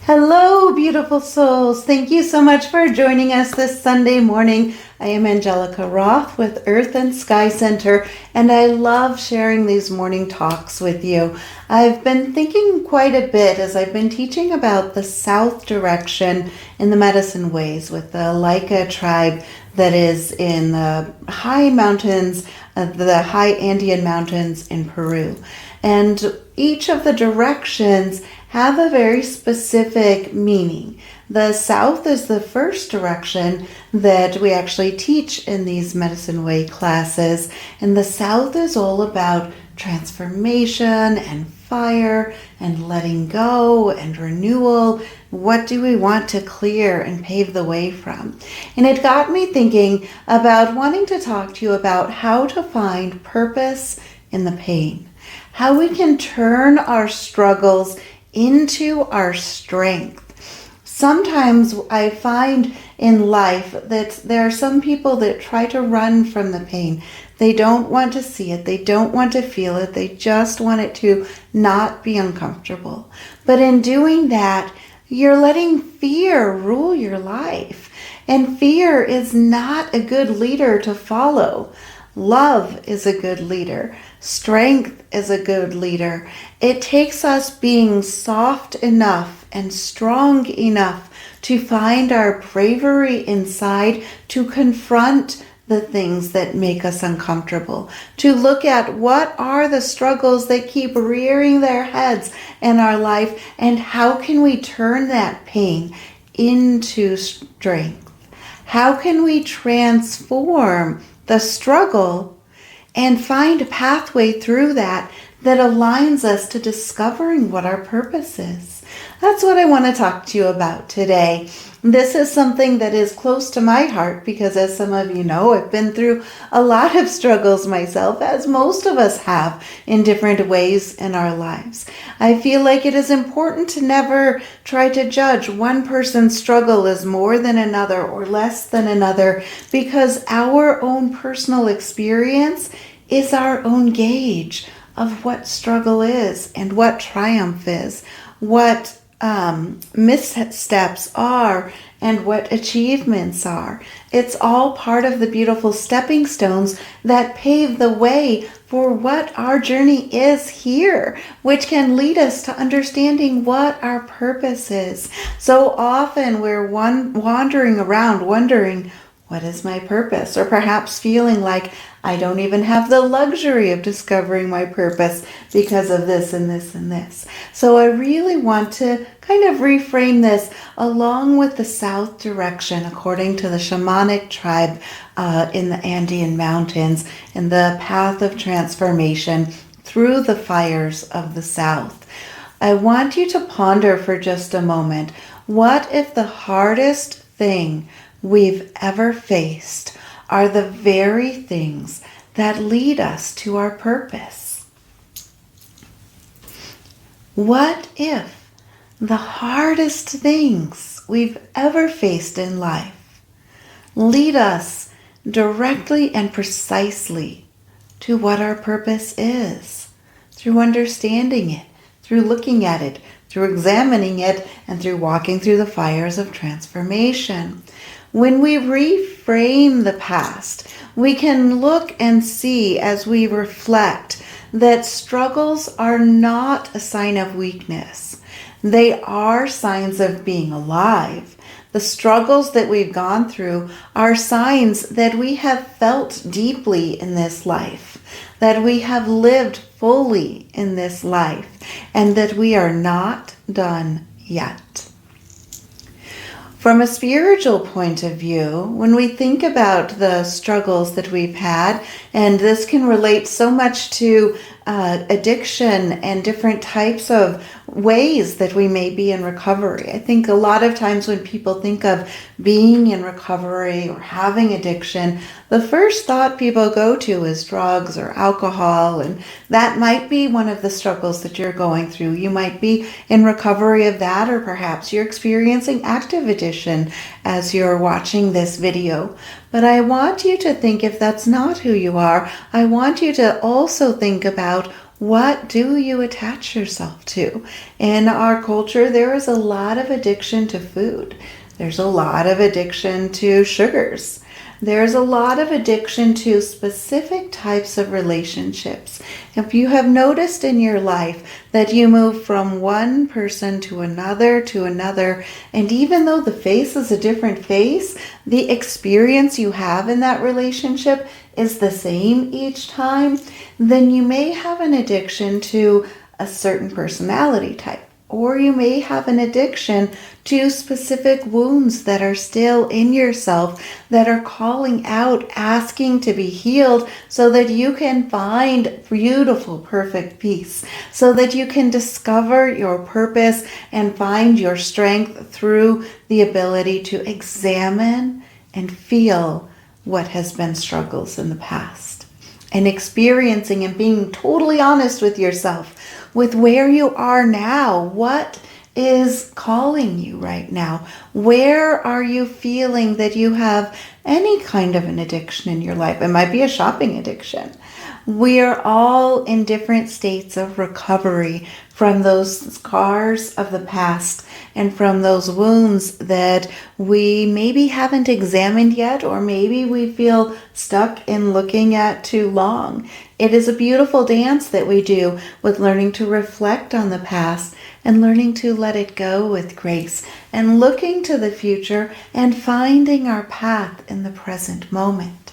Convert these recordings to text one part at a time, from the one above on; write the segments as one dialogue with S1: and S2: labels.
S1: Hello, beautiful souls. Thank you so much for joining us this Sunday morning. I am Angelica Roth with Earth and Sky Center, and I love sharing these morning talks with you. I've been thinking quite a bit as I've been teaching about the south direction in the medicine ways with the Laika tribe that is in the high mountains, the high Andean mountains in Peru. And each of the directions have a very specific meaning. The south is the first direction that we actually teach in these medicine way classes. And the south is all about transformation and fire and letting go and renewal. What do we want to clear and pave the way from? And it got me thinking about wanting to talk to you about how to find purpose in the pain, how we can turn our struggles into our strength. Sometimes I find in life that there are some people that try to run from the pain. They don't want to see it. They don't want to feel it. They just want it to not be uncomfortable. But in doing that, you're letting fear rule your life. And fear is not a good leader to follow. Love is a good leader. Strength is a good leader. It takes us being soft enough and strong enough to find our bravery inside to confront the things that make us uncomfortable, to look at what are the struggles that keep rearing their heads in our life and how can we turn that pain into strength? How can we transform the struggle and find a pathway through that aligns us to discovering what our purpose is? That's what I want to talk to you about today. This is something that is close to my heart because, as some of you know, I've been through a lot of struggles myself, as most of us have in different ways in our lives. I feel like it is important to never try to judge one person's struggle as more than another or less than another, because our own personal experience is our own gauge of what struggle is and what triumph is, what missteps are and what achievements are. It's all part of the beautiful stepping stones that pave the way for what our journey is here, which can lead us to understanding what our purpose is. So often we're wandering around wondering, what is my purpose? Or perhaps feeling like I don't even have the luxury of discovering my purpose because of this and this and this. So I really want to kind of reframe this along with the south direction according to the shamanic tribe in the Andean mountains and the path of transformation through the fires of the south. I want you to ponder for just a moment, what if the hardest thing we've ever faced are the very things that lead us to our purpose? What if the hardest things we've ever faced in life lead us directly and precisely to what our purpose is, through understanding it, through looking at it, through examining it, and through walking through the fires of transformation? When we reframe the past, we can look and see as we reflect that struggles are not a sign of weakness. They are signs of being alive. The struggles that we've gone through are signs that we have felt deeply in this life, that we have lived fully in this life, and that we are not done yet. From a spiritual point of view, when we think about the struggles that we've had, and this can relate so much to addiction and different types of ways that we may be in recovery. I think a lot of times when people think of being in recovery or having addiction, the first thought people go to is drugs or alcohol, and that might be one of the struggles that you're going through. You might be in recovery of that, or perhaps you're experiencing active addiction as you're watching this video. But I want you to think, if that's not who you are, I want you to also think about, What do you attach yourself to? In our culture, there is a lot of addiction to food. There's a lot of addiction to sugars. There's a lot of addiction to specific types of relationships. If you have noticed in your life that you move from one person to another, and even though the face is a different face, the experience you have in that relationship is the same each time, then you may have an addiction to a certain personality type. Or you may have an addiction to specific wounds that are still in yourself that are calling out, asking to be healed so that you can find beautiful, perfect peace, so that you can discover your purpose and find your strength through the ability to examine and feel what has been struggles in the past. And experiencing and being totally honest with yourself with where you are now. What is calling you right now? Where are you feeling that you have any kind of an addiction in your life? It might be a shopping addiction. We are all in different states of recovery from those scars of the past and from those wounds that we maybe haven't examined yet, or maybe we feel stuck in looking at too long. It is a beautiful dance that we do with learning to reflect on the past and learning to let it go with grace and looking to the future and finding our path in the present moment.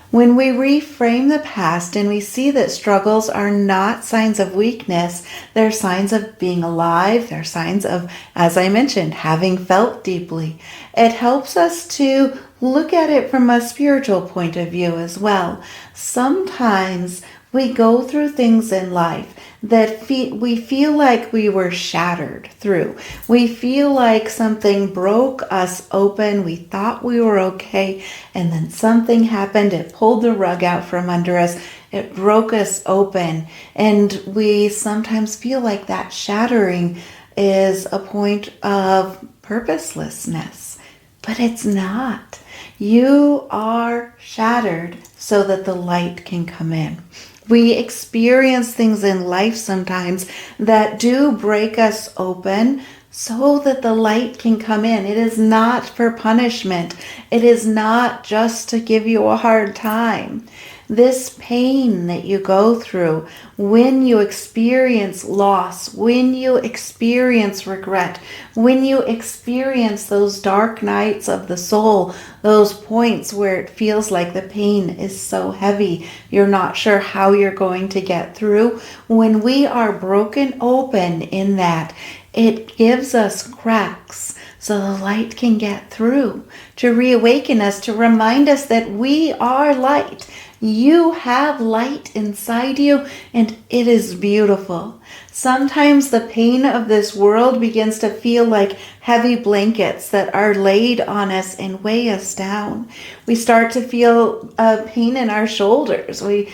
S1: When we reframe the past and we see that struggles are not signs of weakness, they're signs of being alive, they're signs of, as I mentioned, having felt deeply. It helps us to look at it from a spiritual point of view as well. Sometimes we go through things in life that we feel like we were shattered through. We feel like something broke us open. We thought we were okay, and then something happened. It pulled the rug out from under us. It broke us open, and we sometimes feel like that shattering is a point of purposelessness, but it's not. You are shattered so that the light can come in. We experience things in life sometimes that do break us open so that the light can come in. It is not for punishment. It is not just to give you a hard time. This pain that you go through when you experience loss, when you experience regret, when you experience those dark nights of the soul, those points where it feels like the pain is so heavy, you're not sure how you're going to get through. When we are broken open in that, it gives us cracks so the light can get through, to reawaken us, to remind us that we are light. You have light inside you, and it is beautiful. Sometimes the pain of this world begins to feel like heavy blankets that are laid on us and weigh us down. We start to feel pain in our shoulders. We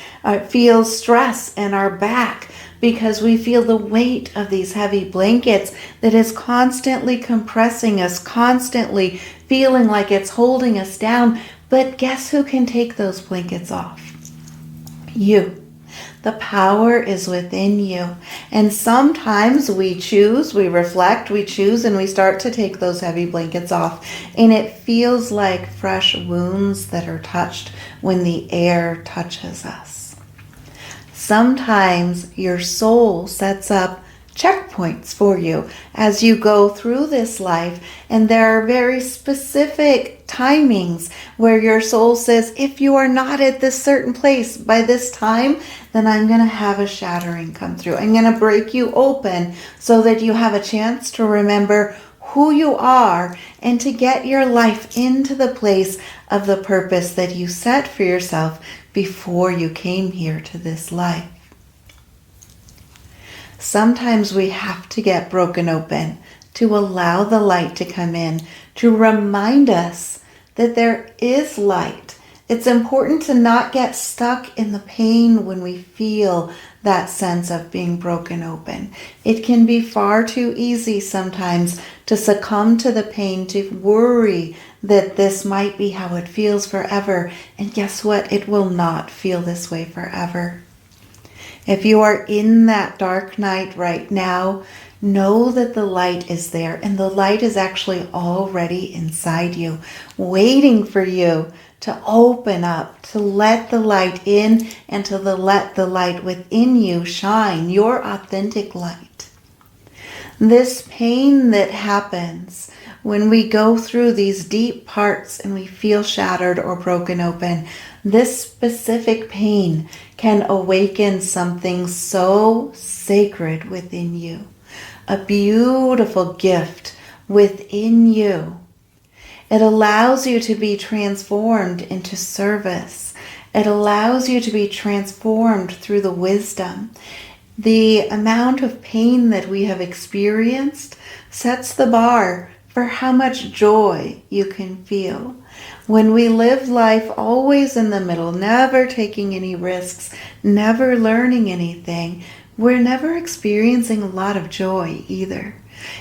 S1: feel stress in our back because we feel the weight of these heavy blankets that is constantly compressing us, constantly feeling like it's holding us down. But guess who can take those blankets off? You. The power is within you. And sometimes we choose, we reflect, we choose, and we start to take those heavy blankets off. And it feels like fresh wounds that are touched when the air touches us. Sometimes your soul sets up checkpoints for you as you go through this life, and there are very specific timings where your soul says, if you are not at this certain place by this time, then I'm going to have a shattering come through. I'm going to break you open so that you have a chance to remember who you are and to get your life into the place of the purpose that you set for yourself before you came here to this life. Sometimes we have to get broken open to allow the light to come in, to remind us that there is light. It's important to not get stuck in the pain when we feel that sense of being broken open. It can be far too easy sometimes to succumb to the pain, to worry that this might be how it feels forever. And guess what? It will not feel this way forever. If you are in that dark night right now, know that the light is there, and the light is actually already inside you, waiting for you to open up, to let the light in, and to let the light within you shine, your authentic light. This pain that happens when we go through these deep parts and we feel shattered or broken open, this specific pain can awaken something so sacred within you, a beautiful gift within you. It allows you to be transformed into service. It allows you to be transformed through the wisdom. The amount of pain that we have experienced sets the bar for how much joy you can feel. When we live life always in the middle, never taking any risks, never learning anything, we're never experiencing a lot of joy either.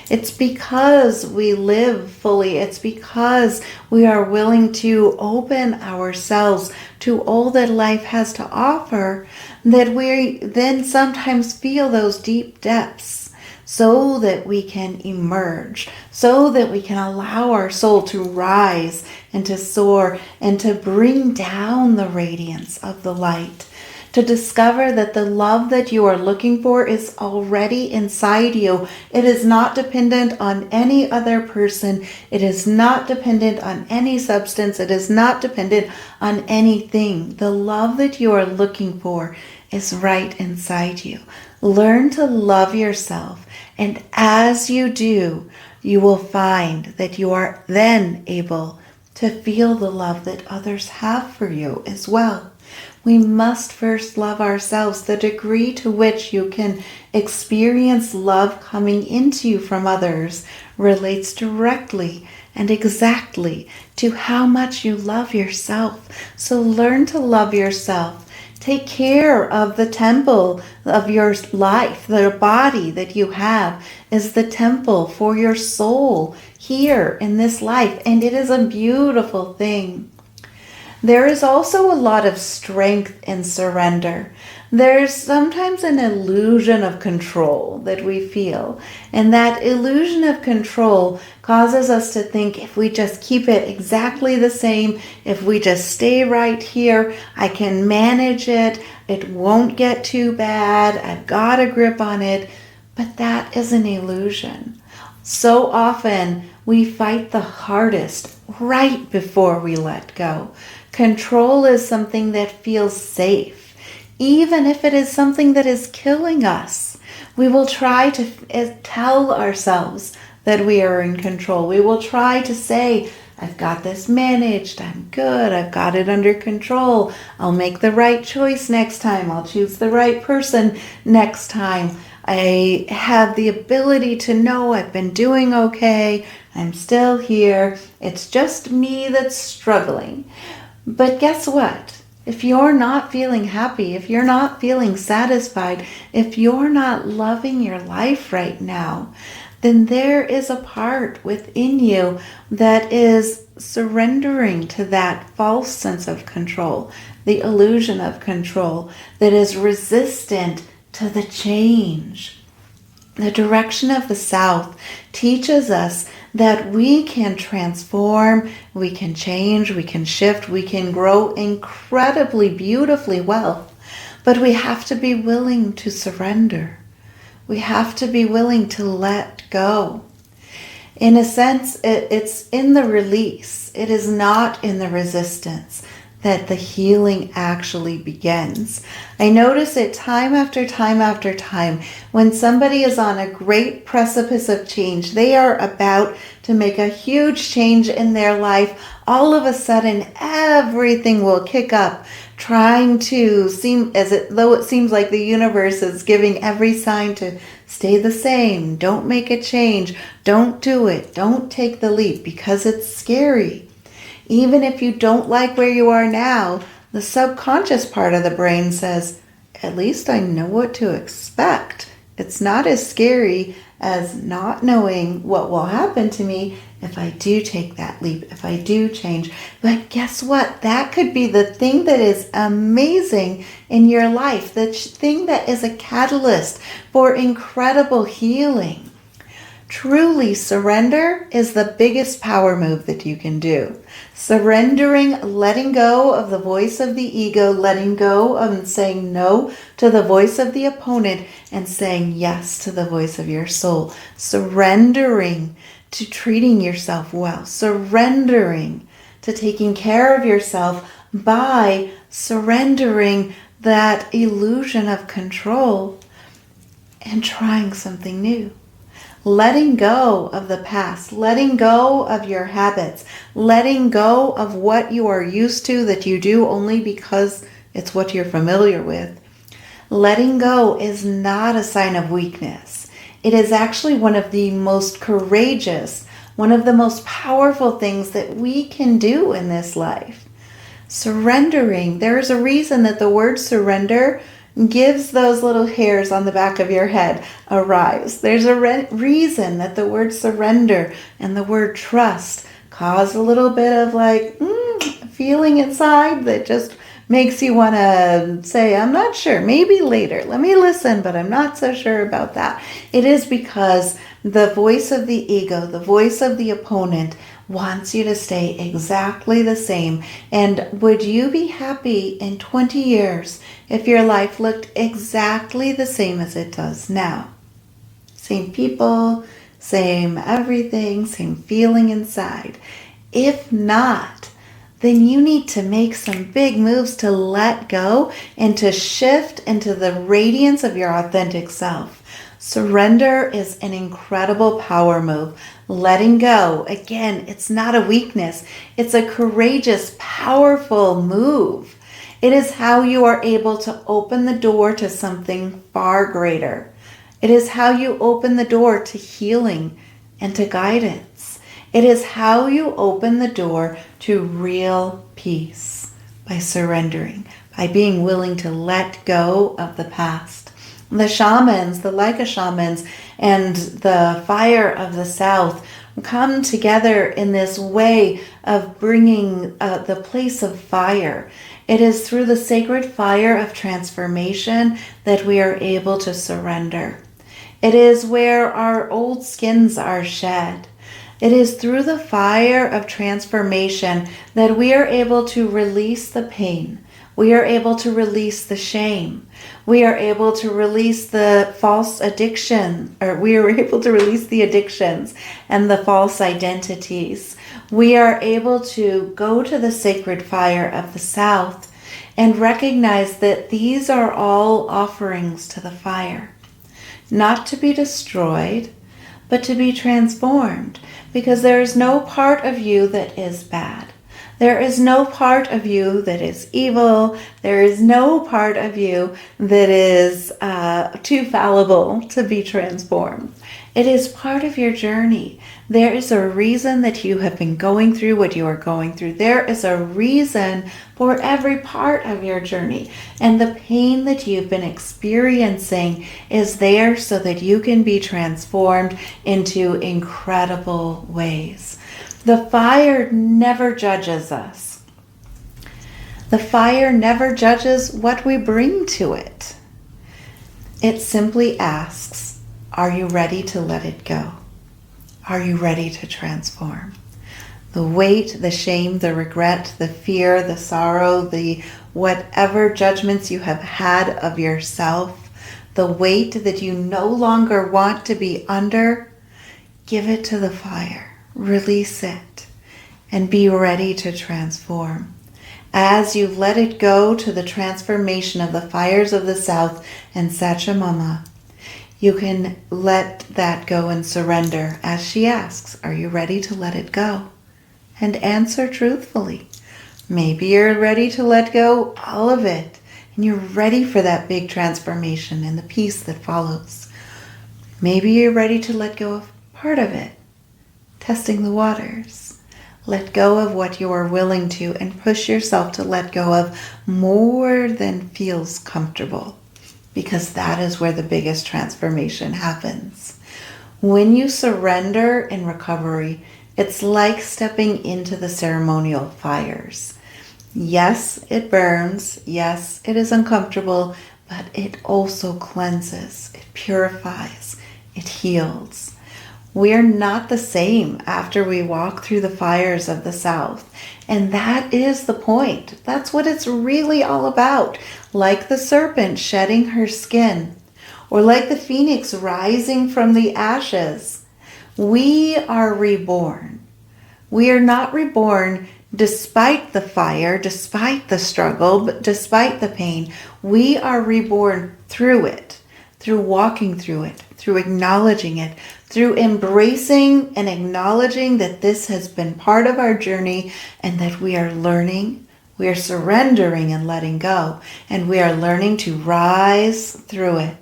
S1: It's because we live fully. It's because we are willing to open ourselves to all that life has to offer that we then sometimes feel those deep depths, so that we can emerge, so that we can allow our soul to rise and to soar and to bring down the radiance of the light, to discover that the love that you are looking for is already inside you. It is not dependent on any other person. It is not dependent on any substance. It is not dependent on anything. The love that you are looking for is right inside you. Learn to love yourself, and as you do, you will find that you are then able to feel the love that others have for you as well. We must first love ourselves. The degree to which you can experience love coming into you from others relates directly and exactly to how much you love yourself. So learn to love yourself. Take care of the temple of your life. The body that you have is the temple for your soul here in this life, and it is a beautiful thing. There is also a lot of strength in surrender. There's sometimes an illusion of control that we feel, and that illusion of control causes us to think if we just keep it exactly the same, if we just stay right here, I can manage it, it won't get too bad, I've got a grip on it. But that is an illusion. So often we fight the hardest right before we let go. Control is something that feels safe, even if it is something that is killing us. We will try to tell ourselves that we are in control. We will try to say, I've got this managed, I'm good, I've got it under control, I'll make the right choice next time, I'll choose the right person next time. I have the ability to know I've been doing okay, I'm still here, it's just me that's struggling. But guess what? If you're not feeling happy, if you're not feeling satisfied, if you're not loving your life right now, then there is a part within you that is surrendering to that false sense of control, the illusion of control, that is resistant to the change. The direction of the South teaches us that we can transform, we can change, we can shift, we can grow incredibly beautifully well, but we have to be willing to surrender. We have to be willing to let go. In a sense, it's in the release. It is not in the resistance that the healing actually begins. I notice it time after time after time when somebody is on a great precipice of change. They are about to make a huge change in their life. All of a sudden, everything will kick up, trying to seem though it seems like the universe is giving every sign to stay the same. Don't make a change. Don't do it. Don't take the leap because it's scary. Even if you don't like where you are now, the subconscious part of the brain says, at least I know what to expect. It's not as scary as not knowing what will happen to me if I do take that leap, if I do change. But guess what? That could be the thing that is amazing in your life, the thing that is a catalyst for incredible healing. Truly, surrender is the biggest power move that you can do. Surrendering, letting go of the voice of the ego, letting go of saying no to the voice of the opponent, and saying yes to the voice of your soul. Surrendering to treating yourself well. Surrendering to taking care of yourself by surrendering that illusion of control and trying something new. Letting go of the past, letting go of your habits, letting go of what you are used to that you do only because it's what you're familiar with. Letting go is not a sign of weakness. It is actually one of the most courageous, one of the most powerful things that we can do in this life. Surrendering. There is a reason that the word surrender gives those little hairs on the back of your head a rise. There's a reason that the word surrender and the word trust cause a little bit of feeling inside that just makes you want to say, I'm not sure, maybe later, let me listen, but I'm not so sure about that. It is because the voice of the ego, the voice of the opponent, wants you to stay exactly the same. And would you be happy in 20 years if your life looked exactly the same as it does now? Same people, same everything, same feeling inside. If not, then you need to make some big moves to let go and to shift into the radiance of your authentic self. Surrender is an incredible power move. Letting go, again, it's not a weakness. It's a courageous, powerful move. It is how you are able to open the door to something far greater. It is how you open the door to healing and to guidance. It is how you open the door to real peace by surrendering, by being willing to let go of the past. The shamans, the Laika shamans, and the fire of the South come together in this way of bringing the place of fire. It is through the sacred fire of transformation that we are able to surrender. It is where our old skins are shed. It is through the fire of transformation that we are able to release the pain. We are able to release the shame. We are able to release the false addiction, or we are able to release the addictions and the false identities. We are able to go to the sacred fire of the South and recognize that these are all offerings to the fire, not to be destroyed, but to be transformed, because there is no part of you that is bad. There is no part of you that is evil. There is no part of you that is too fallible to be transformed. It is part of your journey. There is a reason that you have been going through what you are going through. There is a reason for every part of your journey. And the pain that you've been experiencing is there so that you can be transformed into incredible ways. The fire never judges us. The fire never judges what we bring to it. It simply asks, are you ready to let it go? Are you ready to transform? The weight, the shame, the regret, the fear, the sorrow, the whatever judgments you have had of yourself, the weight that you no longer want to be under, give it to the fire. Release it and be ready to transform. As you let it go to the transformation of the fires of the South and Sachamama, you can let that go and surrender. As she asks, are you ready to let it go? And answer truthfully. Maybe you're ready to let go all of it, and you're ready for that big transformation and the peace that follows. Maybe you're ready to let go of part of it. Testing the waters. Let go of what you are willing to and push yourself to let go of more than feels comfortable, because that is where the biggest transformation happens. When you surrender in recovery, it's like stepping into the ceremonial fires. Yes, it burns. Yes, it is uncomfortable, but it also cleanses, it purifies, it heals. We are not the same after we walk through the fires of the South. And that is the point. That's what it's really all about. Like the serpent shedding her skin, or like the phoenix rising from the ashes, we are reborn. We are not reborn despite the fire, despite the struggle, but despite the pain. We are reborn through it, through walking through it, through acknowledging it, through embracing and acknowledging that this has been part of our journey and that we are learning, we are surrendering and letting go, and we are learning to rise through it.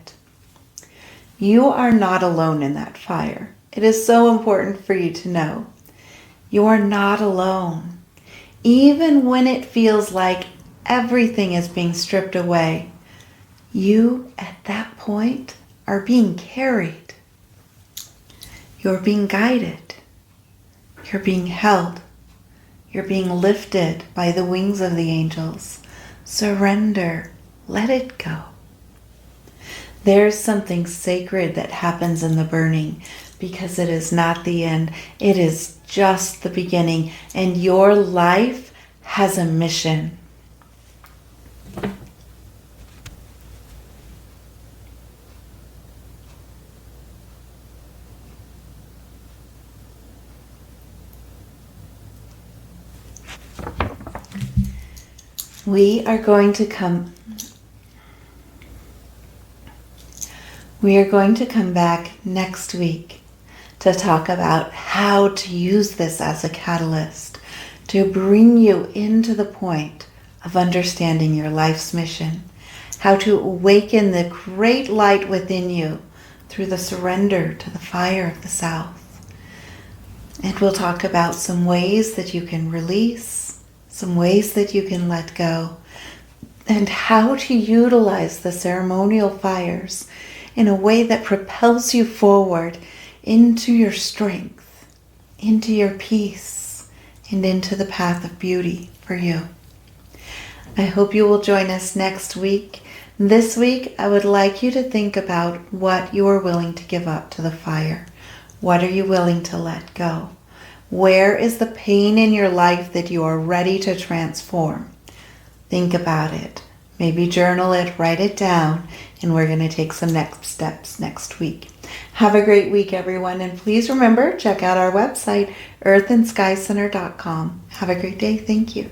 S1: You are not alone in that fire. It is so important for you to know. You are not alone. Even when it feels like everything is being stripped away, you at that point are being carried. You're being guided. You're being held. You're being lifted by the wings of the angels. Surrender. Let it go. There's something sacred that happens in the burning because it is not the end. It is just the beginning, and your life has a mission. We are going to come back next week to talk about how to use this as a catalyst to bring you into the point of understanding your life's mission, how to awaken the great light within you through the surrender to the fire of the South. And we'll talk about some ways that you can release, some ways that you can let go, and how to utilize the ceremonial fires in a way that propels you forward into your strength, into your peace, and into the path of beauty for you. I hope you will join us next week. This week, I would like you to think about what you are willing to give up to the fire. What are you willing to let go? Where is the pain in your life that you are ready to transform? Think about it. Maybe journal it, write it down, and we're going to take some next steps next week. Have a great week, everyone, and please remember, check out our website, earthandskycenter.com. Have a great day. Thank you.